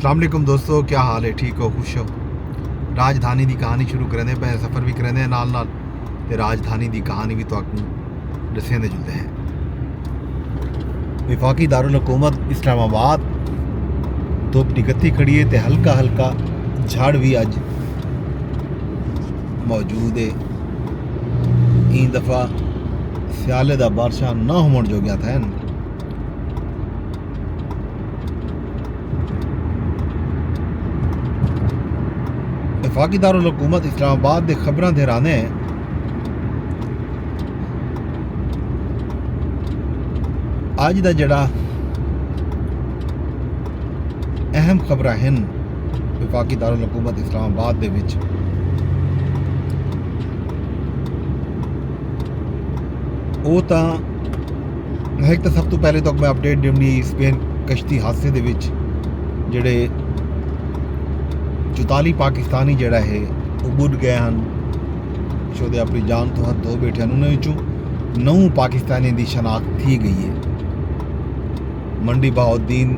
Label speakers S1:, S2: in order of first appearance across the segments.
S1: अस्सलाम वालेकुम दोस्तों, क्या हाल है? ठीक हो, खुश हो? राजधानी की कहानी शुरू करें पे सफ़र भी करें नाल नाल ते राजधानी की कहानी भी तो दसेंदे जुलते हैं। विफाकी दारुल हुकूमत इस्लामाबाद धुप निकत्ती खड़ी है ते हल्का हल्का झाड़ भी अज मौजूद है। ई दफ़ा स्याले दा बारिशां ना होवन जोगिया था। वफाकी दारुल हुकूमत इस्लामाबाद के खबरां दे राने अज दा जड़ा अहम खबरां हैं वफाकी दारुल हुकूमत इस्लामाबाद दे विच वो तां एक तो सब तो पहले तो मैं अपडेट देनी स्पेन कश्ती हादसे दे विच जेड़े 44 पाकिस्तानी जड़ा है वो बुड़ गए हैं। शोदे अपनी जान तो हाथ धो बैठे हैं। उन्होंने 9 पाकिस्तानी की शनाख्त थी गई है। मंडी बहाउद्दीन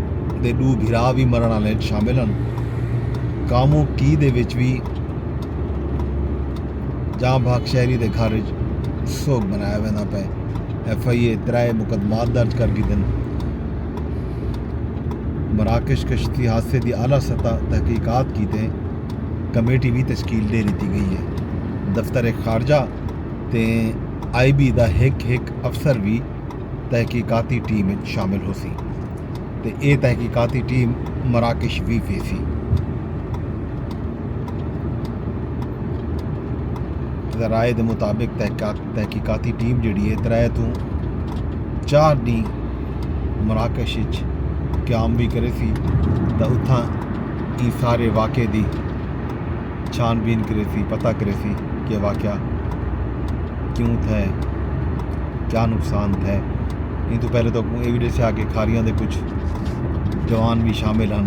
S1: दे 2 भिरा भी मरण वाले शामिल हैं। कामों की दे विच भी जहाँ भाग शहरी के घर सोग बनाया वह पे FIA 3 मुकदमात दर्ज कर दी दिन। मराकश कश्ती हादसे की आला सतह तहकीकात की ते कमेटी भी तश्कील दे दी गई है। दफ्तर खारजा ते IB का एक अफसर भी तहकीकाती टीम में शामिल हो सी ते ये तहकीकाती टीम मराकश भी फेसी। राय के मुताबिक तहकीकाती टीम जी है 3 तो 4 दी मराकश क्याम भी करे सी तो उथा ई सारे वाक़े की छानबीन करे सी, पता करे सी कि वाक़या क्यों थे, क्या नुकसान थे। इन तो पहले तो एविडेंस से आके खारियां दे कुछ जवान भी शामिल हैं।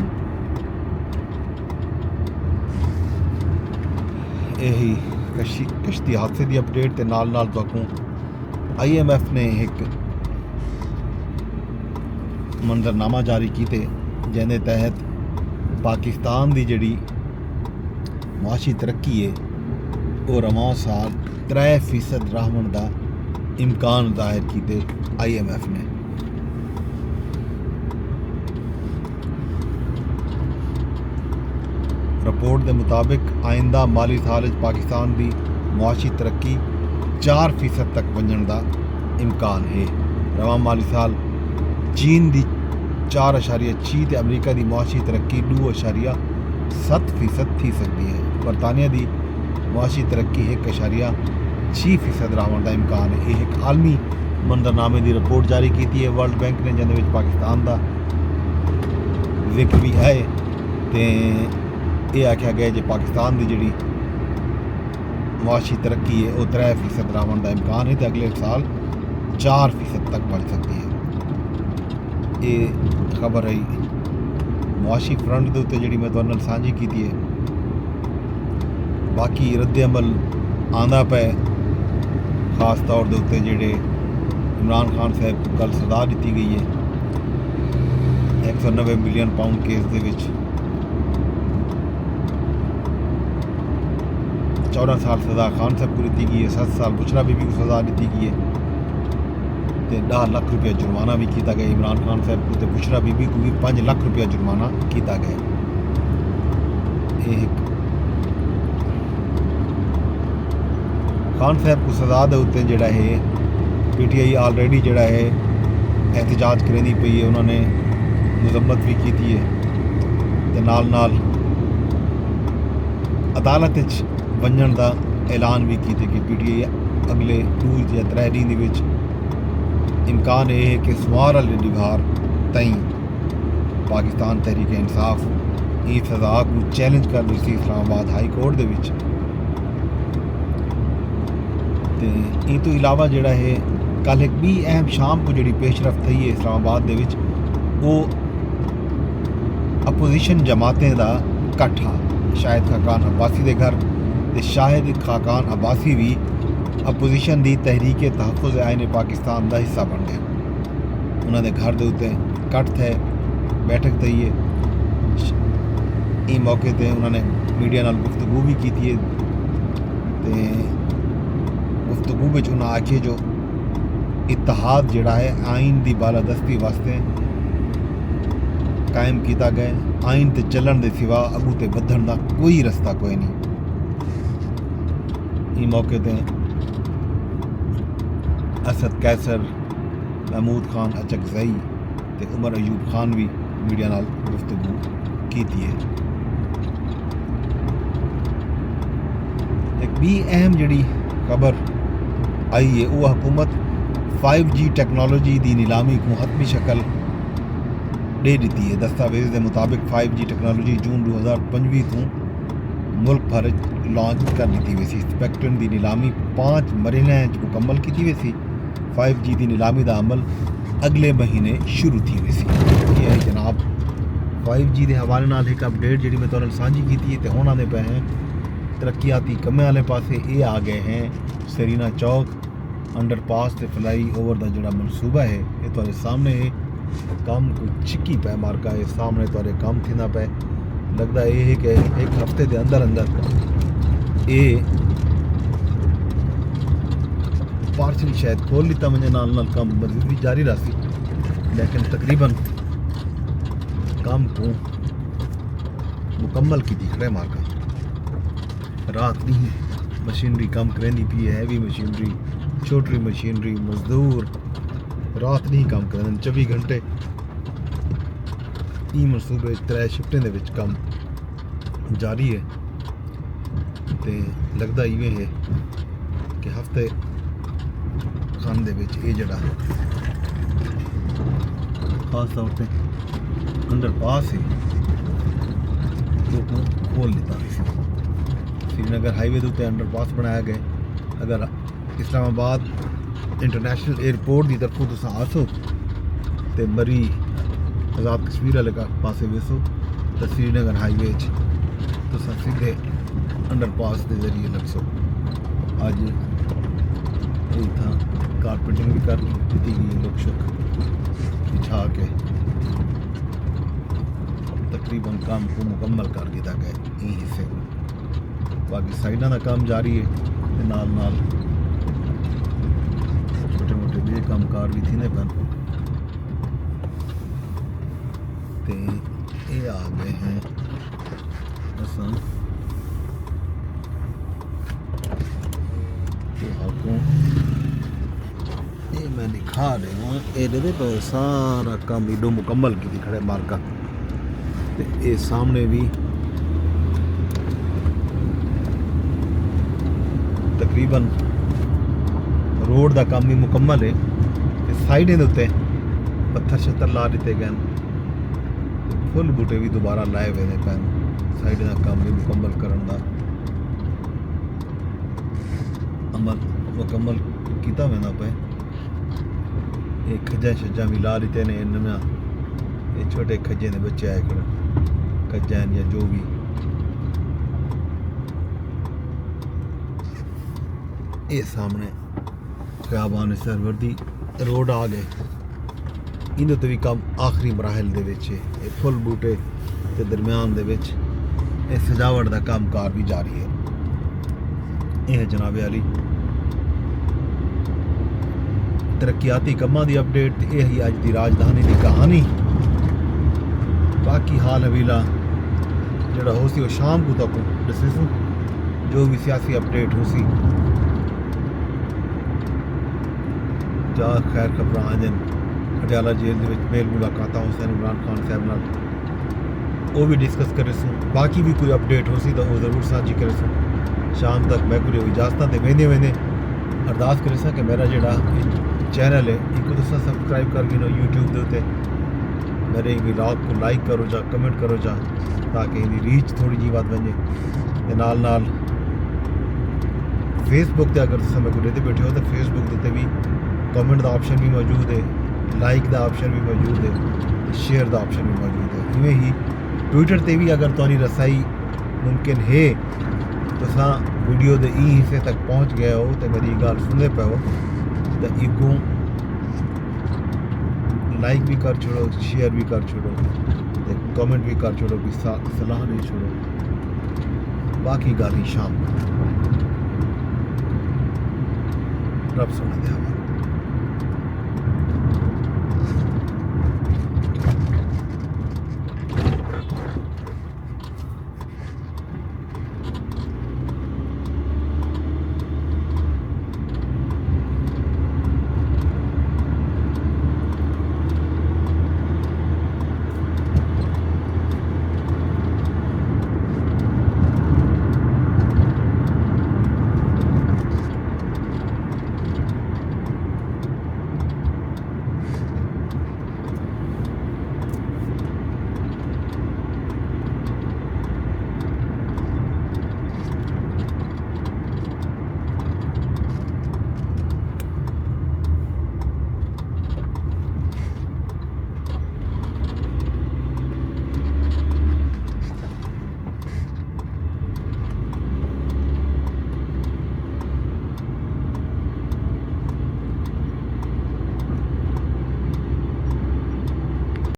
S1: यही कश्ती हादसे की अपडेट के नाल नाल तो IMF ने एक मंजरनामा जारी किए जिसके तहत पाकिस्तान की जी मुआशी तरक्की है वो रवां साल 3% रहने का इम्कान जाहिर किए IMF ने। रिपोर्ट के मुताबिक आइंदा माली साल पाकिस्तान की मुआशी तरक्की 4% तक वजन का इम्कान है। रवां माली साल चीन की 4.6 ते अमरीका की मुआशी तरक्की 2.7% थी सकती है। बरतानिया की मुआशी तरक्की 1.6% रहने का इम्कान है। यह एक आलमी मंजरनामे की रिपोर्ट जारी की है वर्ल्ड बैंक ने जिसके पाकिस्तान का जिक्र भी है तो ये आख्या गया जो पाकिस्तान की जी मुआशी तरक्की है वो 3% रहने का इम्कान है तो अगले साल 4% तक बढ़ सकती है। ये खबर रही मुआशी फ्रंट के उत्ते जी मैं तुहाडे सांझी की है। बाकी रद्द अमल आंदा पे खास तौर के उत्ते जेडे इमरान खान साहब को कल सजा दी गई है 190 मिलियन पाउंड केस के 14 साल सजा खान साहब को दी गई है। 7 साल बुशरा बीबी को सजा दी गई है तो 10 लाख रुपया जुर्माना भी किया गया। इमरान खान साहब को तो बुशरा बीबी को भी 5 लाख रुपया जुर्माना किया गया। एक खान साहब को सजा के उत्ते जोड़ा है PTI ऑलरेडी जोड़ा है एहतजाज करनी पई है। उन्होंने मजम्मत भी की है तो नाल नाल अदालत वजन का ऐलान भी किया कि PTI अगले 2 या 3 दिन इम्कान यह है कि सोमवार वाले दिहार तई पाकिस्तान तहरीक इंसाफ इस सजा को चैलेंज कर दी इस्लामाबाद हाई कोर्ट के तो इलावा जोड़ा है कल एक भी अहम शाम को जी पेशरफ थी है इस्लामाबाद वो अपोजिशन जमातें का कट्ठा शाहिद खाकान अब्बासी के घर तो शाहिद खाकान अब्बासी भी अपोजिशन की तहरीक तहफ़ुज़ आईन पाकिस्तान का हिस्सा बन गए। उन्होंने घर के उत्ते कट थे बैठक थी है ਇਹ ਮੌਕੇ ਤੇ ਉਹਨਾਂ ਨੇ ਮੀਡੀਆ ਨਾਲ ਗੁਫ਼ਤਗੂ ਵੀ ਕੀਤੀ ਹੈ ਤੇ ਗੁਫ਼ਤਗੂ ਵਿੱਚ ਉਹਨਾਂ ਆਖਿਆ ਜੋ इतिहाद जड़ा है आइन की बालादस्ती वास्ते कायम किया गया आइन ते चलन के सिवा अगू ते वधन का कोई रस्ता कोई नहीं। इस मौके ते असद कैसर महमूद खान अचकजई ते उमर अयूब खान भी मीडिया नाल गुफ्तगू की है। एक भी अहम जड़ी खबर आई है वह हुकूमत 5G टैक्नोलॉजी की नीलामी को हतमी शक्ल दे दी है। दस्तावेज़ के मुताबिक 5G टैक्नोलॉजी जून 2025 को मुल्क भर लॉन्च कर दी हुई सी। स्पैक्ट्रम की नीलामी 5 महीनों मुकम्मल की हुई सी। 5G की नीलामी का अमल अगले महीने शुरू थी हुई सी। ये है जनाब 5G के हवाले नाल एक अपडेट जी मैं तुहानू सांझी की है। तो हुण आने पे हैं तरक्याती कमें वाले पासे ये आ गए हैं सरीना चौक अंडरपास से फ्लाई ओवर का जोड़ा मनसूबा है ये तुहाडे सामने है। काम को चिक्की पै मार्का है सामने तुहाडे काम थींदा पे लगता है कि एक हफ्ते के अंदर अंदर ये पार्सल शायद खोल लीता वजे नाल काम मज़ीद भी जारी रहा लेकिन तकरीबन काम को मुकम्मल की खड़े मार्का रात नहीं मशीनरी काम करेंदी पी है। हैवी मशीनरी छोटी मशीनरी मजदूर रात नहीं काम करें 24 घंटे ई मनसूबे 3 शिफ्टें दे विच काम जारी है। तो लगता इवें है कि हफ्ते खान दे विच ये जड़ा खास तौर पर अंडरपास है तो खोल लेता श्रीनगर हाईवे के उत्ते अंडरपास बनाया गया। अगर इस्लामाबाद इंटरनेशनल एयरपोर्ट की तरफों तुस आसो तो मरी आज़ाद कश्मीर वाले पासे वेसो तो श्रीनगर हाईवे तुस सीधे अंडरपास के जरिए लगसो। अज इतना कारपेटिंग भी कर दी गई लोग शुक बिछा के तकरीबन काम को मुकम्मल कर दिया गया ये हिस्से को। बाकी साइडों का काम जारी है नाल नाल छोटे मोटे भी कामकार भी थी पैन ते ये आ गए हैं असा ये मैं दिखा रहा हूँ ये पर सारा काम इडो मुकम्मल की खड़े मार्का ते ये सामने भी तकरीबन रोड का काम भी मुकम्मल है। साइडें उत्ते पत्थर शत्थर ला दिते गए फुल बूटे भी दोबारा लाए हुए हैं पैन साइडें का काम भी मुकम्मल करने का अमल मुकम्मल किया वेंदा पे। ये खज्जा शज्जा भी ला दिते ने नवा ये छोटे खज्जे ने बच्चे आए खड़े खज्जा या जो भी ये सामने खयाबान सरवर्दी रोड आ गए इन भी काम आखिरी मराहल दे विच है। ये फुल बूटे के दरम्यान दे विच ये सजावट का कामकार भी जारी है। यह जनाबे अली तरक्याती कामां दी अपडेट यही अज की राजधानी की कहानी। बाकी हाल हवीला जड़ा हो सी वो शाम को तक दसीसू जो भी सियासी अपडेट हो सी जा खैर खबर आ जन पटियाला जेल के मेल मुलाकात हुसैन इमरान खान साहब नाल वो भी डिस्कस करे सो। बाकी भी कोई अपडेट हो सी तो वो जरूर साझी करे सो। शाम तक मैं कोई इजाजत तो वेंदे वेंदे अरदास करे सा कि मेरा जोड़ा चैनल है एक तुसा सबसक्राइब कर गिनो यूट्यूब के उत्ते मेरे व्लॉग को लाइक करो जा कमेंट करो जा ताकि इनकी रीच थोड़ी जी वध वजे। नाल नाल फेसबुक ते अगर तुम कोई रहते बैठे हो तो फेसबुक के भी कमेंट का ऑप्शन भी मौजूद है लाइक का ऑप्शन भी मौजूद है शेयर का ऑप्शन भी मौजूद है। इवें ही ट्विटर ते भी अगर तुहारी रसाई मुमकिन है तो वीडियो के ई हिस्से तक पहुँच गए हो तो मेरी गल सुनते पे हो तो इगो लाइक भी कर छोड़ो शेयर भी कर छोड़ो। कमेंट भी कर छोड़ो कि सलाह नहीं छोड़ो बाकी गाली शाम रब सुन दे।